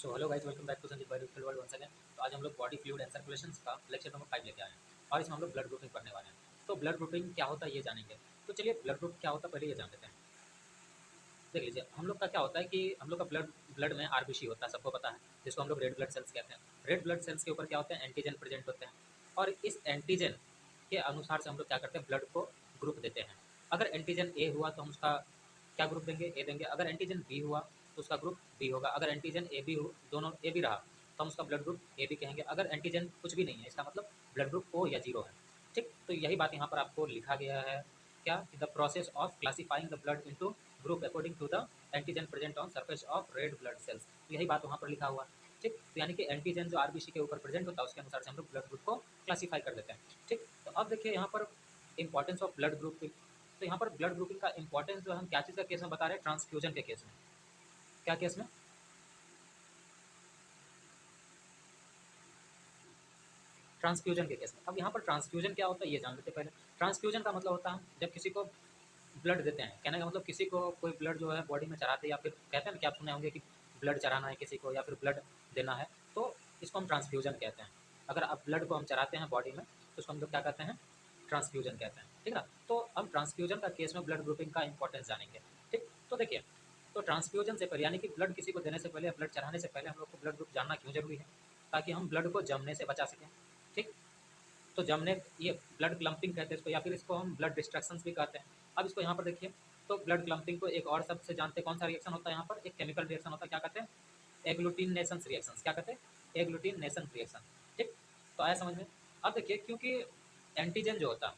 So hello guys, welcome back to Sandeep biological world once again. तो आज हम लोग बॉडी फ्लूइड एंड सर्कुलेशंस का लेक्चर नंबर 5 लेके आए हैं और इसमें हम लोग ब्लड ग्रुपिंग पढ़ने वाले हैं। तो ब्लड ग्रुपिंग क्या होता है ये जानेंगे। तो चलिए ब्लड ग्रुप क्या होता है पहले ये जान लेते हैं। देख लीजिए, हम लोग का क्या होता है कि हम लोग का ब्लड ब्लड में आरबीसी होता है, सबको पता है, जिसको हम लोग रेड ब्लड सेल्स कहते हैं। रेड ब्लड सेल्स के ऊपर क्या होते हैं, एंटीजन प्रेजेंट होते हैं और इस एंटीजन के अनुसार से हम लोग क्या करते हैं, ब्लड को ग्रुप देते हैं। अगर एंटीजन ए हुआ तो हम उसका क्या ग्रुप देंगे, ए देंगे। अगर एंटीजन बी हुआ तो उसका ग्रुप बी होगा। अगर एंटीजन ए बी हो, दोनों ए बी रहा तो हम उसका ब्लड ग्रुप ए बी कहेंगे। अगर एंटीजन कुछ भी नहीं है, इसका मतलब ब्लड ग्रुप ओ या जीरो है। ठीक, तो यही बात यहाँ पर आपको लिखा गया है क्या, the process of classifying the blood into group according to the antigen present on surface of red blood cells. तो यही बात वहाँ पर लिखा हुआ है। ठीक, तो यानी कि एंटीजन जो आरबीसी के ऊपर प्रेजेंट होता है उसके अनुसार से हम लोग ब्लड ग्रुप को क्लासीफाई कर देते हैं। ठीक, तो अब देखिए यहाँ पर इंपॉर्टेंस ऑफ ब्लड ग्रुपिंग। तो यहाँ पर ब्लड ग्रुपिंग का इंपॉर्टेंस जो हम क्या चीज़ का केस में बता रहे हैं, ट्रांसफ्यूजन के केस में। क्या केस में, ट्रांसफ्यूजन के केस में। अब यहाँ पर ट्रांसफ्यूजन क्या होता है ये जान लेते हैं पहले। ट्रांसफ्यूजन का मतलब होता है जब किसी को ब्लड देते हैं, कहने का मतलब किसी को कोई ब्लड जो है बॉडी में चढ़ाते हैं, या फिर कहते हैं ना कि आप सुने होंगे कि ब्लड चढ़ाना है किसी को या फिर ब्लड देना है, तो इसको हम ट्रांसफ्यूजन कहते हैं। अगर आप ब्लड को हम चढ़ाते हैं बॉडी में तो उसको हम लोग क्या कहते हैं, ट्रांसफ्यूजन कहते हैं। ठीक है ना, तो हम ट्रांसफ्यूजन का केस में ब्लड ग्रुपिंग का इंपॉर्टेंस जानेंगे। ठीक, तो देखिए, तो ट्रांसफ्यूजन से पहले यानी कि ब्लड किसी को देने से पहले, ब्लड चढ़ाने से पहले हम लोग को ब्लड ग्रुप जानना क्यों जरूरी है, ताकि हम ब्लड को जमने से बचा सकें। ठीक, तो जमने, ये ब्लड क्लम्पिंग कहते हैं इसको, या फिर इसको हम ब्लड डिस्ट्रक्शंस भी कहते हैं। अब इसको यहाँ पर देखिए, तो ब्लड क्लम्पिंग को एक और शब्द से जानते हैं, कौन सा रिएक्शन होता है यहाँ पर, एक केमिकल रिएक्शन होता है, क्या कहते हैं, एग्लूटिनेशन रिएक्शन। क्या कहते हैं, एग्लूटिनेशन रिएक्शन। ठीक, तो आया समझ में। अब देखिए, क्योंकि एंटीजन जो होता है,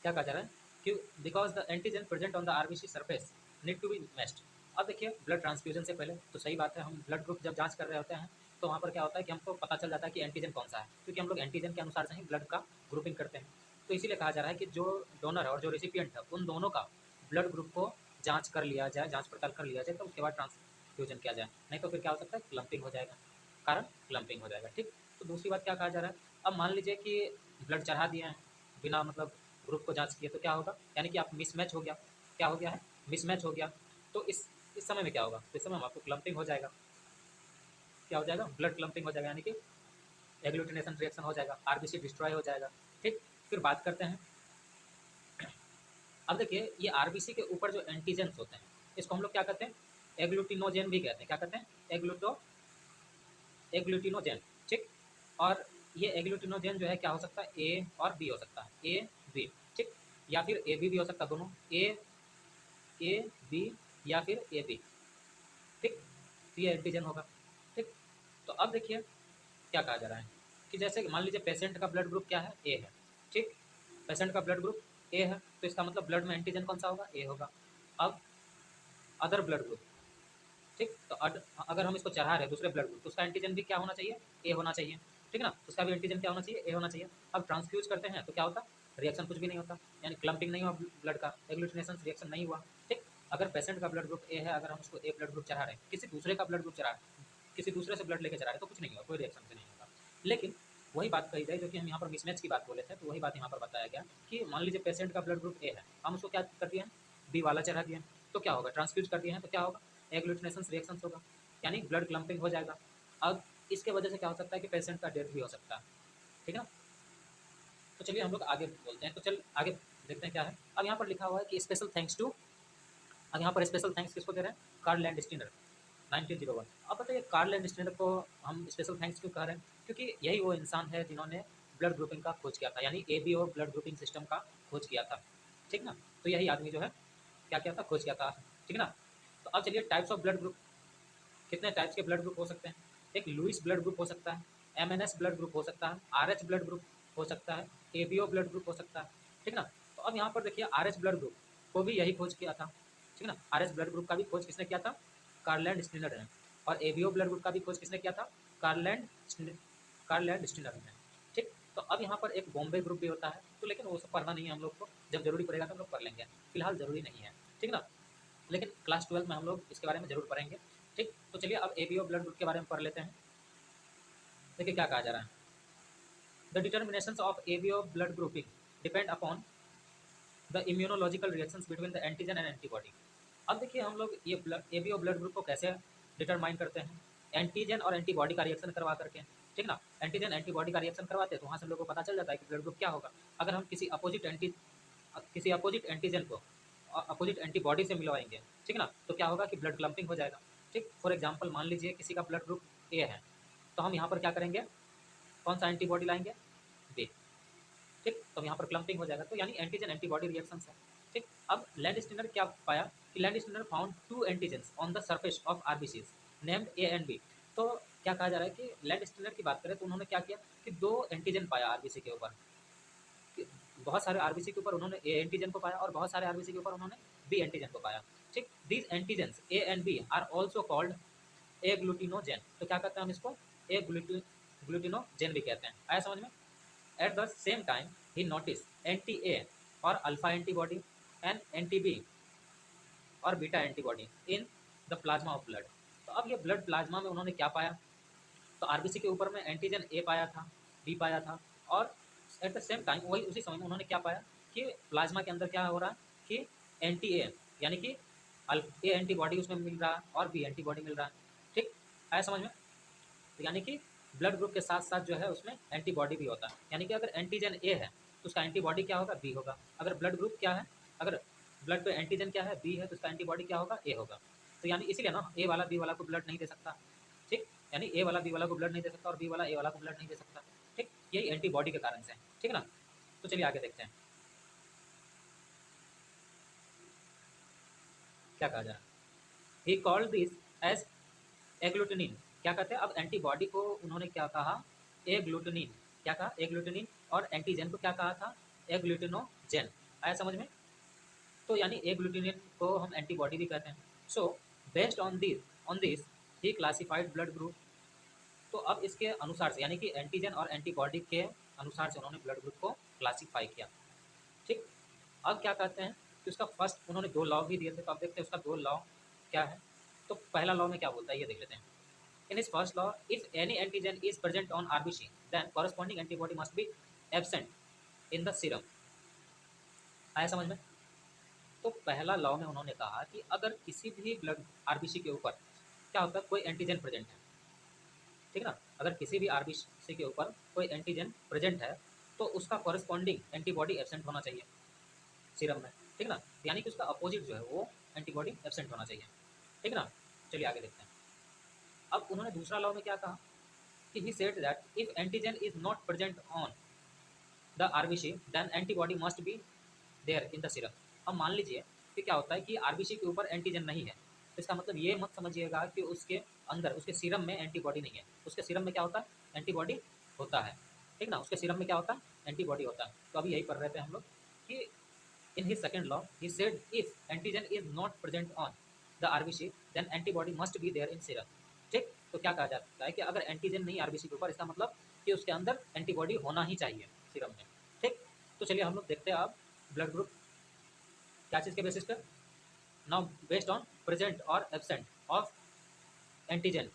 क्या कहा जा रहा है कि because the antigen present on the RBC surface need to be matched. अब देखिए, ब्लड ट्रांसफ्यूजन से पहले तो सही बात है, हम ब्लड ग्रुप जब जांच कर रहे होते हैं तो वहाँ पर क्या होता है कि हमको पता चल जाता है कि एंटीजन कौन सा है, क्योंकि हम लोग एंटीजन के अनुसार से ही ब्लड का ग्रुपिंग करते हैं। तो इसीलिए कहा जा रहा है कि जो डोनर है और जो रेसिपिएंट है उन दोनों का ब्लड ग्रुप को जांच कर लिया जाए, जांच पड़ताल कर लिया जाए, तो उसके बाद ट्रांसफ्यूजन किया जाए। नहीं तो फिर क्या हो सकता है, क्लम्पिंग हो जाएगा, कारण क्लम्पिंग हो जाएगा। ठीक, तो दूसरी बात क्या कहा जा रहा है, अब मान लीजिए कि ब्लड चढ़ा दिए हैं बिना मतलब ग्रुप को जांच किए, तो क्या होगा, यानी कि आप मिसमैच हो गया। क्या हो गया है, मिसमैच हो गया। तो इस समय में क्या होगा, तो इस समय में आपको क्लम्पिंग हो जाएगा। क्या हो जाएगा, ब्लड क्लम्पिंग हो जाएगा, यानी कि एग्लूटिनेशन रिएक्शन हो जाएगा, आरबीसी डिस्ट्रॉय हो जाएगा। ठीक, फिर बात करते हैं। अब देखिए, ये आरबीसी के ऊपर जो एंटीजेंस होते हैं इसको हम लोग क्या कहते हैं, एग्लूटिनोजेन भी कहते हैं। क्या कहते हैं, एग्लूटिनोजेन। ठीक, और ये एग्लूटिनोजेन जो है क्या हो सकता है, ए और बी हो सकता है, ए बी। ठीक, या फिर ए बी भी हो सकता है, दोनों ए बी या फिर ए बी। ठीक, तो ये एंटीजन होगा। ठीक, तो अब देखिए क्या कहा जा रहा है कि जैसे मान लीजिए पेशेंट का ब्लड ग्रुप क्या है, ए है। ठीक, पेशेंट का ब्लड ग्रुप ए है, तो इसका मतलब ब्लड में एंटीजन कौन सा होगा, ए होगा। अब अदर ब्लड ग्रुप, ठीक, तो अगर हम इसको चढ़ा रहे हैं दूसरे ब्लड ग्रुप, तो उसका एंटीजन भी क्या होना चाहिए, ए होना चाहिए। ठीक है ना, तो उसका भी एंटीजन क्या होना चाहिए, ए होना चाहिए। अब ट्रांसफ्यूज करते हैं तो क्या होता, रिएक्शन कुछ भी नहीं होता, यानी क्लम्पिंग नहीं हुआ ब्लड का, एग्लूटिनेशन रिएक्शन नहीं हुआ। ठीक, अगर पेशेंट का ब्लड ग्रुप ए है, अगर हम उसको ए ब्लड ग्रुप चढ़ा रहे हैं, किसी दूसरे का ब्लड ग्रुप चढ़ा रहे हैं, किसी दूसरे से ब्लड लेके चढ़ा रहे हैं, तो कुछ नहीं होगा, कोई रिएक्शन से नहीं होगा। लेकिन वही बात कही जाए जो कि हम यहाँ पर मिसमैच की बात बोले थे, तो वही बात यहाँ पर बताया गया कि मान लीजिए पेशेंट का ब्लड ग्रुप ए है, हम उसको क्या कर दिए हैं, बी वाला चढ़ा दिए हैं, तो क्या होगा, ट्रांसफ्यूज कर दिए हैं, तो क्या होगा, एग्लूटिनेशन रिएक्शन होगा, यानी ब्लड क्लम्पिंग हो जाएगा। अब इसके वजह से क्या हो सकता है कि पेशेंट का डेथ भी हो सकता है। ठीक है ना, तो चलिए हम लोग आगे बोलते हैं, तो चल आगे देखते हैं क्या है। अब यहाँ पर लिखा हुआ है कि स्पेशल थैंक्स टू, अब यहाँ पर स्पेशल थैंक्स किसको दे रहे हैं, कार्ल लैंडस्टीनर 1901। अब बताइए कार्ल लैंडस्टीनर को हम स्पेशल थैंक्स क्यों कह रहे हैं, क्योंकि यही वो इंसान है जिन्होंने ब्लड ग्रुपिंग का खोज किया था, यानी A B O blood grouping system का खोज किया था। ठीक ना, तो यही आदमी जो है क्या किया था, खोज किया था। ठीक है ना, तो अब चलिए टाइप्स ऑफ ब्लड ग्रुप, कितने टाइप्स के ब्लड ग्रुप हो सकते हैं। एक लुइस ब्लड ग्रुप हो सकता है, एमएनएस ब्लड ग्रुप हो सकता है, आरएच ब्लड ग्रुप हो सकता है, एबीओ ब्लड ग्रुप हो सकता है। ठीक ना, तो अब यहाँ पर देखिए आरएच ब्लड ग्रुप को भी यही खोज किया था। ठीक ना, आरएच ब्लड ग्रुप का भी खोज किसने किया था, कार्लैंड स्टिनर ने। और एबीओ ब्लड ग्रुप का भी खोज किसने किया था, कार्लैंड स्टिनर ने। ठीक, तो अब यहाँ पर एक बॉम्बे ग्रुप भी होता है, तो लेकिन वो सब पढ़ना नहीं है हम लोग को, जब जरूरी पड़ेगा तो हम लोग पढ़ लेंगे, फिलहाल जरूरी नहीं है। ठीक ना, लेकिन क्लास 12 में हम लोग इसके बारे में जरूर पढ़ेंगे। ठीक, तो चलिए अब एबीओ ब्लड ग्रुप के बारे में पढ़ लेते हैं। देखिए क्या कहा जा रहा है, the determination of ABO blood grouping depend upon the immunological reactions between the antigen and antibody. अब देखिए हम लोग ये एबीओ ब्लड ग्रुप को कैसे डिटरमाइन करते हैं, एंटीजन और एंटीबॉडी का रिएक्शन करवा करके, ठीक ना, एंटीजन एंटीबॉडी का रिएक्शन करवाते हैं तो वहाँ से हम लोग को पता चल जाता है कि ब्लड ग्रुप क्या होगा। अगर हम किसी अपोजिट एंटीजन को अपोजिट एंटीबॉडी से मिलवाएंगे, ठीक ना, तो क्या होगा कि ब्लड क्लम्पिंग हो जाएगा। ठीक, फॉर एग्जाम्पल मान लीजिए किसी का ब्लड ग्रुप ए है, तो हम यहाँ पर क्या करेंगे, कौन सा एंटीबॉडी लाएंगे, बी। ठीक, तो यहाँ पर क्लम्पिंग हो जाएगा, तो यानी एंटीजन एंटीबॉडी रिएक्शन है। ठीक, अब लैंडस्टीनर क्या पाया कि Landsteiner found 2 antigens on the surface of RBCs named A and B. तो क्या कहा जा रहा है कि लैंडस्टीनर की बात करें तो उन्होंने क्या किया कि 2 एंटीजन पाया आरबीसी के ऊपर, बहुत सारे आरबीसी के ऊपर उन्होंने ए एंटीजन को पाया और बहुत सारे आरबीसी के ऊपर उन्होंने बी एंटीजन को पाया। ठीक, these antigens A and B are also called agglutinogen. तो क्या कहते हैं हम इसको, ए ग्लूटिनोजेन भी कहते हैं। आया समझ में। एट द सेम टाइम ही नोटिस एंटी ए और alpha antibody and anti B और beta antibody in the plasma of blood. तो अब ये ब्लड प्लाज्मा में उन्होंने क्या पाया, तो आरबीसी के ऊपर में एंटीजन ए पाया था, बी पाया था, और एट द सेम टाइम वही उसी समय में उन्होंने क्या पाया कि प्लाज्मा के अंदर क्या हो रहा है कि एंटी ए यानी कि ए एंटीबॉडी उसमें मिल रहा है और बी एंटीबॉडी मिल रहा है। ठीक, आया समझ में। तो यानी कि ब्लड ग्रुप के साथ साथ जो है उसमें एंटीबॉडी भी होता है, यानी कि अगर एंटीजन ए है तो उसका एंटीबॉडी क्या होगा, बी होगा। अगर ब्लड ग्रुप क्या है, अगर ब्लड पे एंटीजन क्या है, बी है, तो उसका एंटीबॉडी क्या होगा, ए होगा। तो यानी इसीलिए ना ए वाला बी वाला को ब्लड नहीं दे सकता। ठीक, यानी ए वाला बी वाला को ब्लड नहीं दे सकता और बी वाला ए वाला को ब्लड नहीं दे सकता। ठीक, यही एंटीबॉडी के कारण से। ठीक है ना, तो चलिए आगे देखते हैं क्या कहा जा रहा है। He called this as agglutinin. क्या कहते हैं, अब एंटीबॉडी को उन्होंने क्या कहा, एग्लूटिनिन। क्या कहा, एग्लूटिनिन, और एंटीजन को क्या कहा था, एग्लूटिनोजेन। आया समझ में। तो यानी एग्लूटिनिन को हम एंटीबॉडी भी कहते हैं। So based on this he classified blood group. तो अब इसके अनुसार से यानी कि एंटीजन और एंटीबॉडी के अनुसार से उन्होंने ब्लड ग्रुप को क्लासीफाई किया। ठीक, अब क्या कहते हैं कि उसका फर्स्ट उन्होंने 2 लॉ भी दिए थे, तो अब देखते हैं उसका 2 लॉ क्या है। तो पहला लॉ में क्या बोलता है ये देख लेते हैं। In his first law, if any antigen is present on RBC then corresponding antibody must be absent in the serum. आया समझ में। तो पहला लॉ में उन्होंने कहा कि अगर किसी भी ब्लड आरबीसी के ऊपर क्या होता है, कोई एंटीजन प्रेजेंट है, ठीक ना, अगर किसी भी आरबीसी के ऊपर कोई एंटीजन प्रेजेंट है तो उसका कॉरेस्पॉन्डिंग एंटीबॉडी एब्सेंट होना चाहिए सीरम में। ठीक ना, यानी कि उसका अपोजिट जो है वो एंटीबॉडी एब्सेंट होना चाहिए। ठीक ना, चलिए आगे देखते हैं। अब उन्होंने दूसरा लॉ में क्या कहा कि he said that if antigen is not present on the RBC then antibody must be there in the serum. अब मान लीजिए कि क्या होता है कि आरबीसी के ऊपर एंटीजन नहीं है, तो इसका मतलब ये मत समझिएगा कि उसके अंदर उसके सीरम में एंटीबॉडी नहीं है। उसके सीरम में क्या होता है, एंटीबॉडी होता है। ठीक ना, उसके सीरम में क्या होता है, एंटीबॉडी होता है। तो अभी यही पढ़ रहे थे हम लोग कि in his second law he said if antigen is not present on the RBC then antibody must be there in serum. ठीक, तो क्या कहा जाता है कि अगर एंटीजन नहीं आरबीसी के ऊपर, इसका मतलब कि उसके अंदर एंटीबॉडी होना ही चाहिए सीरम में। ठीक, तो चलिए हम लोग देखते हैं अब ब्लड ग्रुप क्या चीज़ के बेसिस पे। नाउ बेस्ड ऑन प्रेजेंट और absent of antigen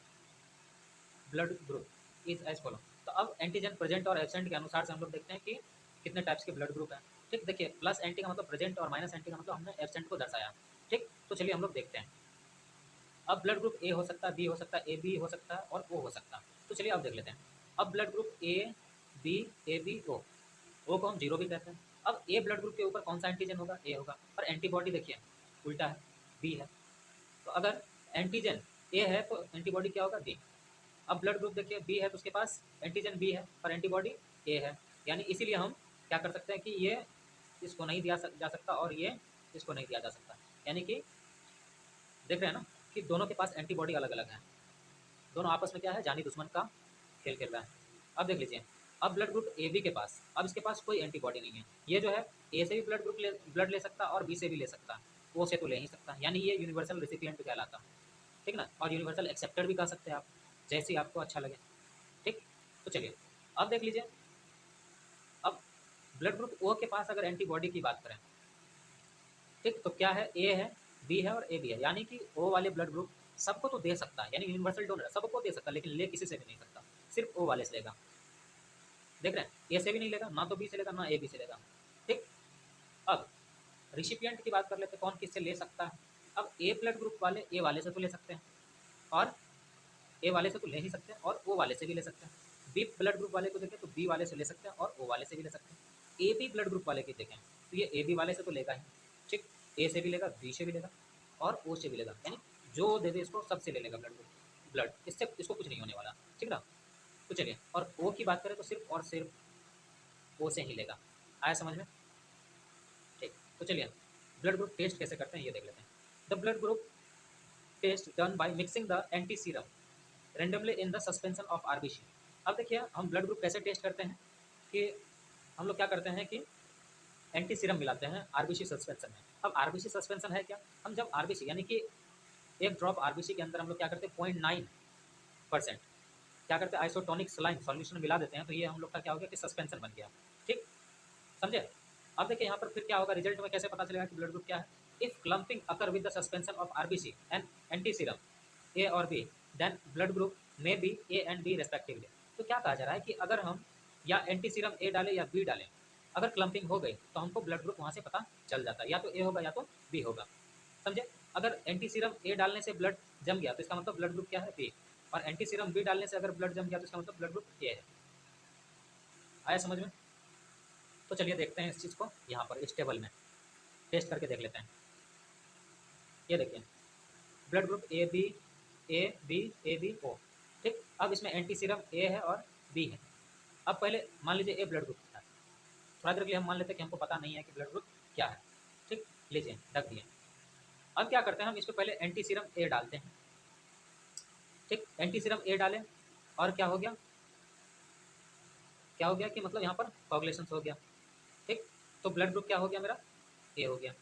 blood group is as follow. तो अब एंटीजन प्रेजेंट और एब्सेंट के अनुसार से हम लोग देखते हैं कि कितने टाइप्स के ब्लड ग्रुप हैं। ठीक, देखिए प्लस एंटी का मतलब प्रेजेंट और माइनस एंटी का मतलब हमने एब्सेंट को दर्शाया। ठीक, तो चलिए हम लोग देखते हैं। अब ब्लड ग्रुप ए हो सकता है, बी हो सकता है, ए बी हो सकता है और ओ हो सकता है। तो चलिए अब देख लेते हैं। अब blood group A B O को हम जीरो भी कहते हैं। अब ए ब्लड ग्रुप के ऊपर कौन सा एंटीजन होगा, ए होगा, और एंटीबॉडी देखिए उल्टा है, बी है। तो अगर एंटीजन ए है तो एंटीबॉडी क्या होगा, बी। अब ब्लड ग्रुप देखिए बी है तो उसके पास एंटीजन बी है और एंटीबॉडी ए है, यानी इसीलिए हम क्या कर सकते हैं कि ये इसको नहीं दिया जा सकता और ये इसको नहीं दिया जा सकता। यानी कि देख रहे हैं ना कि दोनों के पास एंटीबॉडी अलग अलग है, दोनों आपस में क्या है, जानी दुश्मन का खेल खेल रहा है। अब देख लीजिए, अब ब्लड ग्रुप ए बी के पास, अब इसके पास कोई एंटीबॉडी नहीं है। ये जो है ए से भी ब्लड ले सकता और बी से भी ले सकता, ओ से तो ले ही सकता, यानी ये यूनिवर्सल रेसिपिएंट कहलाता। ठीक ना, और यूनिवर्सल एक्सेप्टर भी कह सकते हैं आप, जैसे आपको अच्छा लगे। ठीक, तो चलिए अब देख लीजिए। अब ब्लड ग्रुप ओ के पास अगर एंटीबॉडी की बात करें, ठीक, तो क्या है, ए है, बी है और ए बी है, यानी कि ओ वाले ब्लड ग्रुप सबको तो दे सकता है, यानी यूनिवर्सल डोनर सबको दे सकता है, लेकिन ले किसी से भी नहीं सकता, सिर्फ ओ वाले से लेगा। देख रहे हैं, ए से भी नहीं लेगा, ना तो बी से लेगा, ना ए बी से लेगा। ठीक, अब रिसिपिएंट की बात कर लेते हैं, कौन किससे ले सकता है। अब ए ब्लड ग्रुप वाले ए वाले से तो ले सकते हैं, और ए वाले से तो ले ही सकते हैं और ओ वाले से भी ले सकते हैं। बी ब्लड ग्रुप वाले को देखें तो बी वाले से ले सकते हैं और ओ वाले से भी ले सकते हैं। ए बी ब्लड ग्रुप वाले की देखें तो ये ए बी वाले से तो लेगा ही, ठीक, ए से भी लेगा, बी से भी लेगा और ओ से भी लेगा, यानी जो दे दे इसको सबसे ले लेगा ब्लड ग्रुप, ब्लड, इससे इसको कुछ नहीं होने वाला, ठीक ना। तो चलिए, और ओ की बात करें तो सिर्फ और सिर्फ ओ से ही लेगा। आया समझ में? ठीक, तो चलिए ब्लड ग्रुप टेस्ट कैसे करते हैं ये देख लेते हैं। The blood group test done by mixing the anti serum randomly in the suspension of RBC. अब देखिए हम ब्लड ग्रुप कैसे टेस्ट करते हैं कि हम लोग क्या करते हैं कि एंटी सीरम मिलाते हैं आरबीसी सस्पेंशन में। अब आरबीसी सस्पेंशन है क्या, हम जब आरबीसी यानी कि एक ड्रॉप आरबीसी के अंदर हम लोग क्या करते हैं 0.9% क्या करते हैं आइसोटोनिक सलाइन सॉल्यूशन मिला देते हैं, तो ये हम लोग का क्या हो गया कि सस्पेंशन बन गया, ठीक, समझे। अब देखिए यहाँ पर फिर क्या होगा, रिजल्ट में कैसे पता चलेगा कि ब्लड ग्रुप क्या है। If clumping occur with the suspension of RBC and anti serum A और B then blood group may be A and B respectively. तो क्या कहा जा रहा है कि अगर हम या एंटी सीरम ए डालें या बी डालें, अगर क्लम्पिंग हो गई तो हमको ब्लड ग्रुप वहाँ से पता चल जाता है, या तो ए होगा या तो बी होगा, समझे। अगर एंटी सीरम ए डालने से ब्लड जम गया तो इसका मतलब ब्लड ग्रुप क्या है, बी। और एंटी सीरम बी डालने से अगर ब्लड जम गया तो इसका मतलब ब्लड ग्रुप ए है। आया समझ में? तो चलिए देखते हैं इस चीज़ को यहाँ पर इस टेबल में टेस्ट करके देख लेते हैं। ये देखिए blood group A B A B O, ठीक। अब इसमें एंटी सीरम ए है और बी है। अब पहले मान लीजिए ए ब्लड ग्रुप था, थोड़ा देर के लिए हम मान लेते हैं कि हमको पता नहीं है कि ब्लड ग्रुप क्या है, ठीक, लीजिए ढक दिए। अब क्या करते हैं हम इस पर पहले एंटी सीरम ए डालते हैं, ठीक, एंटी सीरम ए डालें और क्या हो गया, क्या हो गया कि मतलब यहाँ पर कोगुलेशन हो गया, ठीक। तो ब्लड ग्रुप क्या हो गया मेरा, ए हो गया,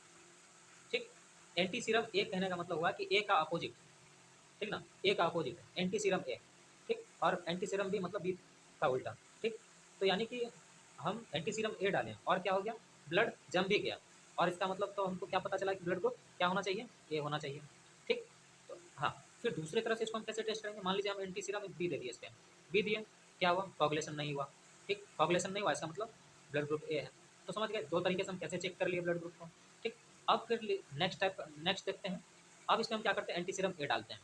ठीक। एंटी सीरम ए कहने का मतलब हुआ कि ए का अपोजिट, ठीक ना, ए का अपोजिट एंटी सीरम ए, ठीक, और एंटी सीरम बी मतलब बी का उल्टा, ठीक। तो यानी कि हम एंटी सीरम ए डालें और क्या हो गया, ब्लड जम भी गया, और इसका मतलब तो हमको क्या पता चला कि ब्लड ग्रुप क्या होना चाहिए, ए होना चाहिए, ठीक। तो हाँ, फिर दूसरी तरह से इसको हम कैसे टेस्ट करेंगे, मान लीजिए हम एंटी सीरम बी दे दिए, इस पर बी दिए, क्या हुआ, कोगुलेशन नहीं हुआ, ठीक, कोगुलेशन नहीं हुआ इसका मतलब ब्लड ग्रुप ए है। तो समझ गए दो तरीके से हम कैसे चेक कर लिए ब्लड ग्रुप को, ठीक। अब फिर नेक्स्ट देखते हैं। अब इसमें हम क्या करते हैं, एंटी सीरम ए डालते हैं,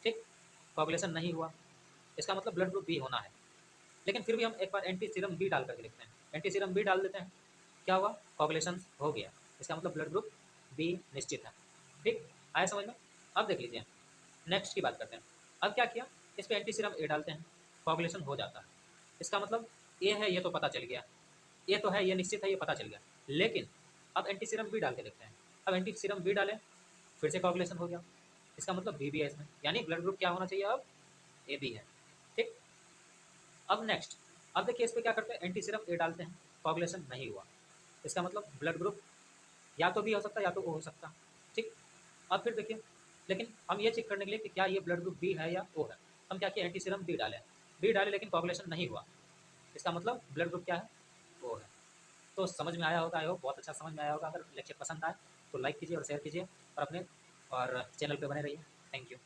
ठीक, कोगुलेशन नहीं हुआ, इसका मतलब ब्लड ग्रुप बी होना है। लेकिन फिर भी हम एक बार एंटी सीरम बी डाल करके देखते हैं, एंटी सीरम बी डाल देते हैं, क्या हुआ, कोगुलेशन हो गया, इसका मतलब ब्लड ग्रुप बी निश्चित है, ठीक। आया समझ में? अब देख लीजिए नेक्स्ट की बात करते हैं। अब क्या किया, इस पर एंटी सीरम ए डालते हैं, कोगुलेशन हो जाता है, इसका मतलब ए है, ये तो पता चल गया, ये तो है, ये निश्चित है, ये पता चल गया। लेकिन अब एंटी सीरम बी डाल के देखते हैं, अब एंटी सीरम बी डालें, फिर से कोगुलेशन हो गया, इसका मतलब बी है इसमें, यानी ब्लड ग्रुप क्या होना चाहिए, अब ए बी है, ठीक। अब नेक्स्ट, अब देखिए इस पर क्या करते हैं, एंटी सीरम ए डालते हैं, कोगुलेशन नहीं हुआ, इसका मतलब ब्लड ग्रुप या तो बी हो सकता है या तो ओ हो सकता है, ठीक। अब फिर देखिए, लेकिन हम ये चेक करने के लिए कि क्या ये ब्लड ग्रुप बी है या ओ है, हम क्या किए, एंटी सीरम बी डाले लेकिन कोगुलेशन नहीं हुआ, इसका मतलब ब्लड ग्रुप क्या है, ओ है। तो समझ में आया होगा, आई होप बहुत अच्छा समझ में आया होगा। अगर लेक्चर पसंद आए तो लाइक कीजिए और शेयर कीजिए और अपने और चैनल पे बने रहिए। Thank you.